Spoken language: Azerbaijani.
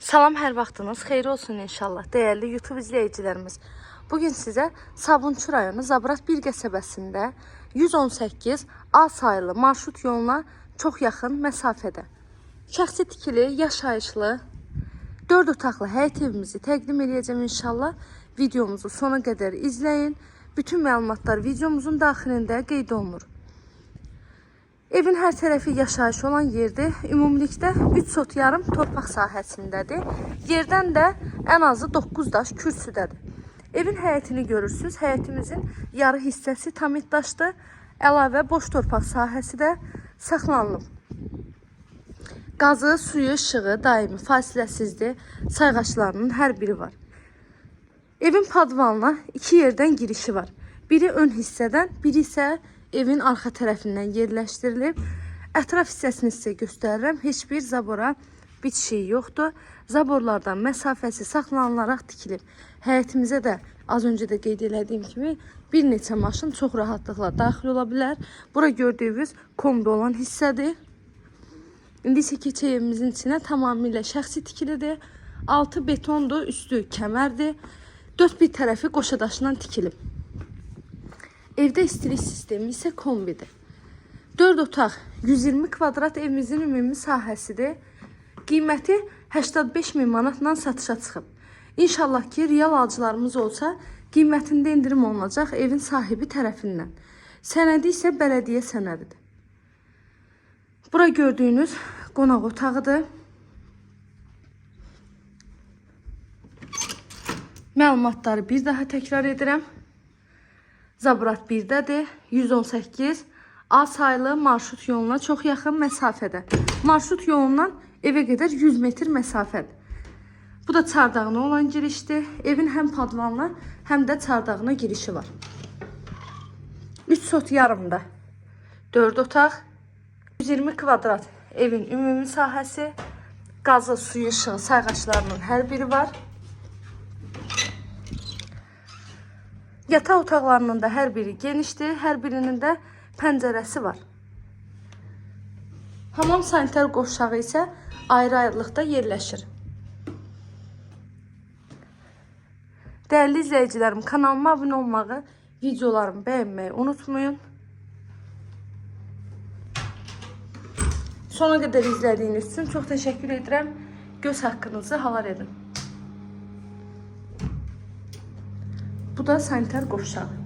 Salam, hər vaxtınız xeyir olsun inşallah. Değerli YouTube izleyicilerimiz. Bugün size Sabunçu rayonu Zabrat 1 qəsəbəsində 118 A sayılı marşrut yoluna çox yaxın məsafədə şəxsi tikili, yaşayışlı 4 otaqlı həyət evimizi təqdim edəcəm inşallah. Videomuzu sona qədər izləyin. Bütün məlumatlar videomuzun daxilində qeyd olunur. Evin hər tərəfi yaşayış olan yerdir. Ümumilikdə 3 sot yarım torpaq sahəsindədir. Yerdən də ən azı 9 daş kürsüdədir. Evin həyətini görürsünüz. Həyətimizin yarı hissəsi tamit daşdır. Əlavə boş torpaq sahəsi də saxlanılıb. Qazı, suyu, işığı daimi fasiləsizdir. Sayğaçlarının hər biri var. Evin padvalına 2 yerdən girişi var. Biri ön hissədən, biri isə evin arxa tərəfindən yerləşdirilib. Ətraf hissəsini sizə göstərirəm. Heç bir zabora bitişiyi yoxdur. Zaborlardan məsafəsi saxlanılaraq tikilib. Həyətimizə də az öncə də qeyd elədiyim kimi bir neçə maşın çox rahatlıqla daxil ola bilər. Bura gördüyünüz kombi olan hissədir. İndi isə keçək evimizin içinə. Tamamilə şəxsi tikilidir. Altı betondur, üstü kəmərdir. Dörd bir tərəfi qoşadaşından tikilib. Evdə istilik sistemi isə kombidir. 4 otaq 120 kvadrat evimizin ümumi sahəsidir. Qiyməti 85.000 manatla satışa çıxıb. İnşallah ki, real alıcılarımız olsa qiymətində indirim olunacaq evin sahibi tərəfindən. Sənədi isə bələdiyyə sənədidir. Bura gördüyünüz qonaq otağıdır. Məlumatları bir daha təkrar edirəm. Zabrat 1-dədir. 118 A sayılı marşrut yoluna çox yaxın məsafədə. Marşrut yolundan evə qədər 100 metr məsafədir. Bu da çardağına olan girişdir. Evin həm padvanına, həm də çardağına girişi var. 3 sot yarımda 4 otaq, 120 kvadrat evin ümumi sahəsi, qazı, suyu, işığı, sayğaçlarının hər biri var. Yataq otaqlarının da hər biri genişdir, hər birinin də pəncərəsi var. Hamam sanitar qovşağı isə ayrı-ayrılıqda yerləşir. Dəyərli izləyicilərim, kanalıma abunə olmağı, videolarımı bəyənməyi unutmayın. Sona qədər izlədiyiniz üçün çox təşəkkür edirəm. Göz haqqınızı halal edin. Bu da sanitar qovşağı.